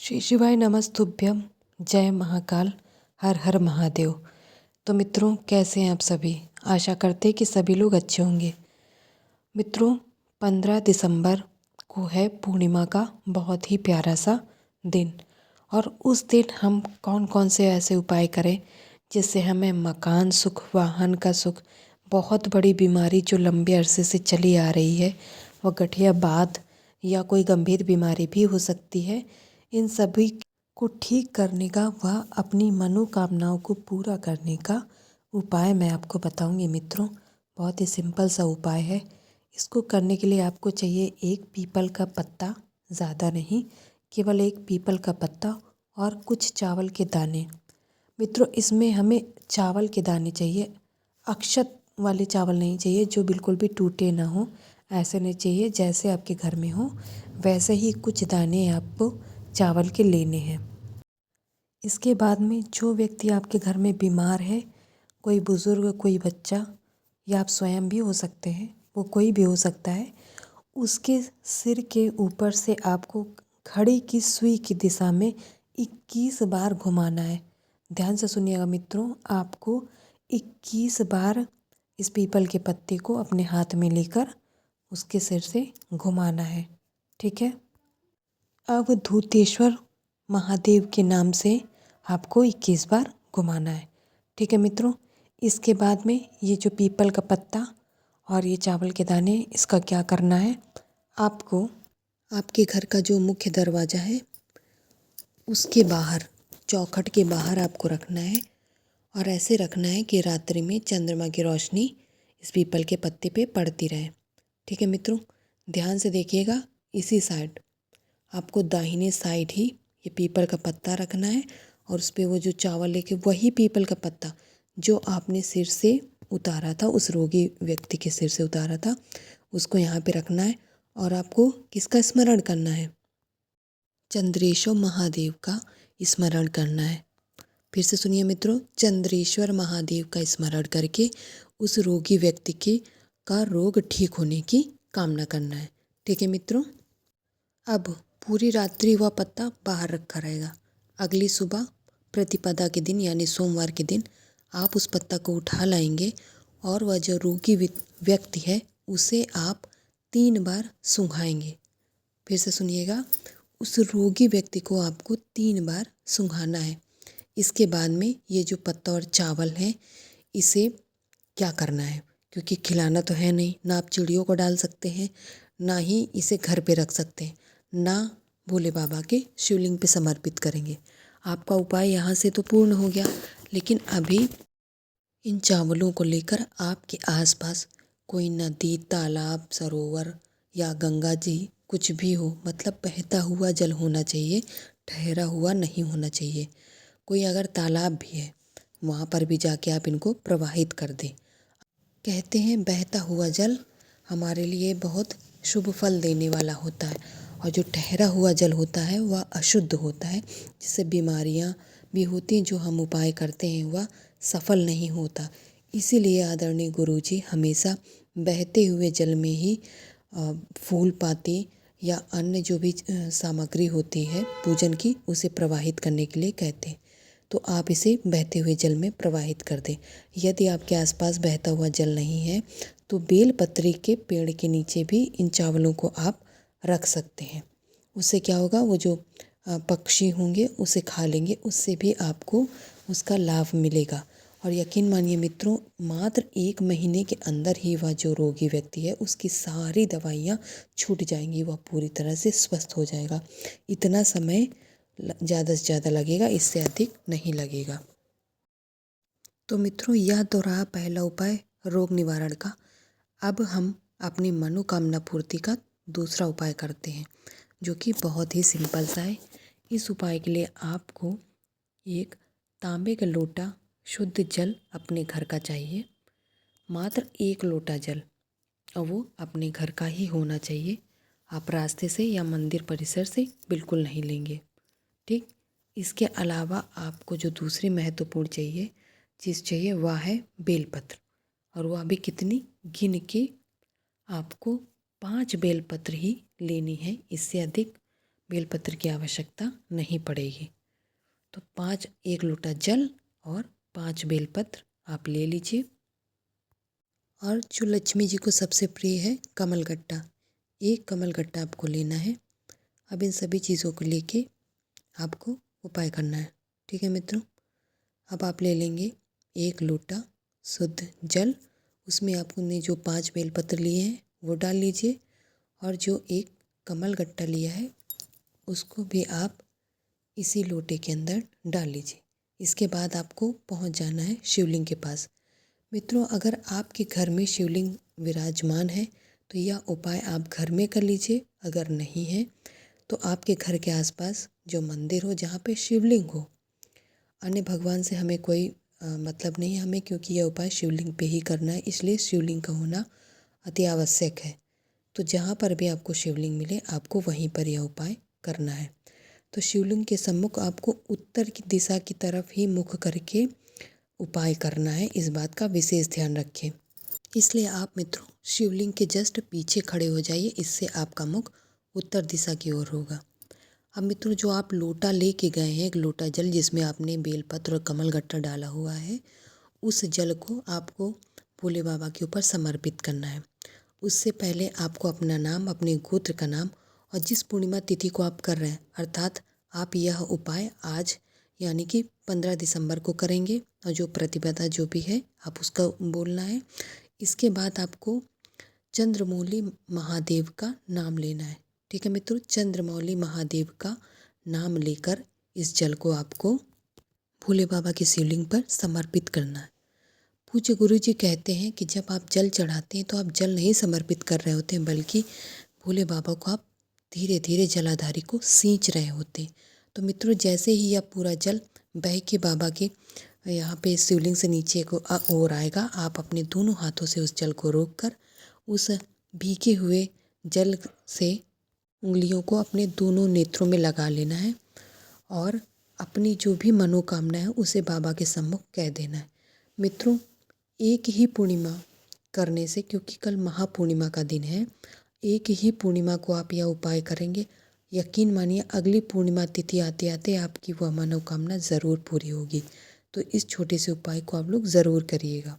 श्री शिवाय नमस्तुभ्यम। जय महाकाल। हर हर महादेव। तो मित्रों, कैसे हैं आप सभी? आशा करते हैं कि सभी लोग अच्छे होंगे। मित्रों, 15 दिसंबर को है पूर्णिमा का बहुत ही प्यारा सा दिन। और उस दिन हम कौन कौन से ऐसे उपाय करें जिससे हमें मकान सुख, वाहन का सुख, बहुत बड़ी बीमारी जो लंबे अरसे से चली आ रही है, वह गठिया बात या कोई गंभीर बीमारी भी हो सकती है, इन सभी को ठीक करने का व अपनी मनोकामनाओं को पूरा करने का उपाय मैं आपको बताऊंगी। मित्रों, बहुत ही सिंपल सा उपाय है। इसको करने के लिए आपको चाहिए एक पीपल का पत्ता, ज़्यादा नहीं, केवल एक पीपल का पत्ता और कुछ चावल के दाने। मित्रों, इसमें हमें चावल के दाने चाहिए, अक्षत वाले चावल नहीं चाहिए जो बिल्कुल भी टूटे ना हो। ऐसे नहीं चाहिए, जैसे आपके घर में हो वैसे ही कुछ दाने आपको चावल के लेने हैं। इसके बाद में जो व्यक्ति आपके घर में बीमार है, कोई बुज़ुर्ग, कोई बच्चा या आप स्वयं भी हो सकते हैं, वो कोई भी हो सकता है, उसके सिर के ऊपर से आपको घड़ी की सुई की दिशा में 21 बार घुमाना है। ध्यान से सुनिएगा मित्रों, आपको 21 बार इस पीपल के पत्ते को अपने हाथ में लेकर उसके सिर से घुमाना है। ठीक है। अब धूतेश्वर महादेव के नाम से आपको 21 बार घुमाना है। ठीक है मित्रों। इसके बाद में ये जो पीपल का पत्ता और ये चावल के दाने, इसका क्या करना है, आपको आपके घर का जो मुख्य दरवाज़ा है उसके बाहर, चौखट के बाहर आपको रखना है। और ऐसे रखना है कि रात्रि में चंद्रमा की रोशनी इस पीपल के पत्ते पे पड़ती रहे। ठीक है मित्रों, ध्यान से देखिएगा। इसी साइड आपको दाहिने साइड ही ये पीपल का पत्ता रखना है और उस पर वो जो चावल लेके, वही पीपल का पत्ता जो आपने सिर से उतारा था, उस रोगी व्यक्ति के सिर से उतारा था, उसको यहाँ पे रखना है। और आपको किसका स्मरण करना है? चंद्रेश्वर महादेव का स्मरण करना है। फिर से सुनिए मित्रों, चंद्रेश्वर महादेव का स्मरण करके उस रोगी व्यक्ति के का रोग ठीक होने की कामना करना है। ठीक है मित्रों। अब पूरी रात्रि वह पत्ता बाहर रखा रहेगा। अगली सुबह प्रतिपदा के दिन यानी सोमवार के दिन आप उस पत्ता को उठा लाएंगे और वह जो रोगी व्यक्ति है उसे आप 3 बार सूंघाएंगे। फिर से सुनिएगा, उस रोगी व्यक्ति को आपको 3 बार सूंघाना है। इसके बाद में ये जो पत्ता और चावल है, इसे क्या करना है, क्योंकि खिलाना तो है नहीं, ना आप चिड़ियों को डाल सकते हैं, ना ही इसे घर पे रख सकते हैं, ना भोले बाबा के शिवलिंग पे समर्पित करेंगे। आपका उपाय यहाँ से तो पूर्ण हो गया, लेकिन अभी इन चावलों को लेकर आपके आसपास कोई नदी, तालाब, सरोवर या गंगा जी कुछ भी हो, मतलब बहता हुआ जल होना चाहिए, ठहरा हुआ नहीं होना चाहिए। कोई अगर तालाब भी है वहाँ पर भी जाके आप इनको प्रवाहित कर दें। कहते हैं बहता हुआ जल हमारे लिए बहुत शुभ फल देने वाला होता है, और जो ठहरा हुआ जल होता है वह अशुद्ध होता है, जिससे बीमारियां भी होती हैं, जो हम उपाय करते हैं वह सफल नहीं होता। इसीलिए आदरणीय गुरुजी हमेशा बहते हुए जल में ही फूल पाती या अन्य जो भी सामग्री होती है पूजन की, उसे प्रवाहित करने के लिए कहते हैं। तो आप इसे बहते हुए जल में प्रवाहित कर दें। यदि आपके आसपास बहता हुआ जल नहीं है तो बेलपत्री के पेड़ के नीचे भी इन चावलों को आप रख सकते हैं। उससे क्या होगा, वो जो पक्षी होंगे उसे खा लेंगे, उससे भी आपको उसका लाभ मिलेगा। और यकीन मानिए मित्रों, मात्र 1 महीने के अंदर ही वह जो रोगी व्यक्ति है उसकी सारी दवाइयाँ छूट जाएंगी, वह पूरी तरह से स्वस्थ हो जाएगा। इतना समय ज़्यादा से ज़्यादा लगेगा, इससे अधिक नहीं लगेगा। तो मित्रों, यह तो रहा पहला उपाय रोग निवारण का। अब हम अपनी मनोकामना पूर्ति का दूसरा उपाय करते हैं, जो कि बहुत ही सिंपल सा है। इस उपाय के लिए आपको एक तांबे का लोटा शुद्ध जल अपने घर का चाहिए, मात्र 1 लोटा जल, और वो अपने घर का ही होना चाहिए। आप रास्ते से या मंदिर परिसर से बिल्कुल नहीं लेंगे। ठीक। इसके अलावा आपको जो दूसरी महत्वपूर्ण चीज़ चाहिए वह है बेलपत्र, और वह भी कितनी, गिन के आपको 5 बेलपत्र ही लेनी है, इससे अधिक बेलपत्र की आवश्यकता नहीं पड़ेगी। तो 1 लोटा जल और 5 बेलपत्र आप ले लीजिए। और जो लक्ष्मी जी को सबसे प्रिय है कमलगट्टा, 1 कमलगट्टा आपको लेना है। अब इन सभी चीज़ों को लेके आपको उपाय करना है। ठीक है मित्रों, अब आप ले लेंगे 1 लोटा शुद्ध जल, उसमें आपने जो 5 बेलपत्र लिए हैं वो डाल लीजिए, और जो 1 कमलगट्टा लिया है उसको भी आप इसी लोटे के अंदर डाल लीजिए। इसके बाद आपको पहुंच जाना है शिवलिंग के पास। मित्रों, अगर आपके घर में शिवलिंग विराजमान है तो यह उपाय आप घर में कर लीजिए। अगर नहीं है तो आपके घर के आसपास जो मंदिर हो जहाँ पे शिवलिंग हो, अन्य भगवान से हमें कोई मतलब नहीं है हमें, क्योंकि यह उपाय शिवलिंग पे ही करना है, इसलिए शिवलिंग का होना अति आवश्यक है। तो जहाँ पर भी आपको शिवलिंग मिले आपको वहीं पर यह उपाय करना है। तो शिवलिंग के सम्मुख आपको उत्तर की दिशा की तरफ ही मुख करके उपाय करना है, इस बात का विशेष ध्यान रखें। इसलिए आप मित्रों शिवलिंग के जस्ट पीछे खड़े हो जाइए, इससे आपका मुख उत्तर दिशा की ओर होगा। अब मित्रों, जो आप लोटा लेके गए हैं, 1 लोटा जल जिसमें आपने बेलपत्र और कमलगट्टा डाला हुआ है, उस जल को आपको भोले बाबा के ऊपर समर्पित करना है। उससे पहले आपको अपना नाम, अपने गोत्र का नाम और जिस पूर्णिमा तिथि को आप कर रहे हैं, अर्थात आप यह उपाय आज यानी कि 15 दिसंबर को करेंगे, और जो प्रतिपदा जो भी है आप उसका बोलना है। इसके बाद आपको चंद्रमौली महादेव का नाम लेना है। ठीक है मित्रों, चंद्रमौली महादेव का नाम लेकर इस जल को आपको भोले बाबा की शिवलिंग पर समर्पित करना है। पूज्य गुरु जी कहते हैं कि जब आप जल चढ़ाते हैं तो आप जल नहीं समर्पित कर रहे होते हैं, बल्कि भोले बाबा को आप धीरे धीरे जलाधारी को सींच रहे होते हैं। तो मित्रों, जैसे ही यह पूरा जल बह के बाबा के यहाँ पे शिवलिंग से नीचे को ओर आएगा, आप अपने दोनों हाथों से उस जल को रोककर उस भीगे हुए जल से उंगलियों को अपने दोनों नेत्रों में लगा लेना है, और अपनी जो भी मनोकामना है उसे बाबा के सम्मुख कह देना है। मित्रों, एक ही पूर्णिमा करने से, क्योंकि कल महापूर्णिमा का दिन है, एक ही पूर्णिमा को आप यह उपाय करेंगे, यकीन मानिए अगली पूर्णिमा तिथि आते आते आपकी वह मनोकामना ज़रूर पूरी होगी। तो इस छोटे से उपाय को आप लोग ज़रूर करिएगा।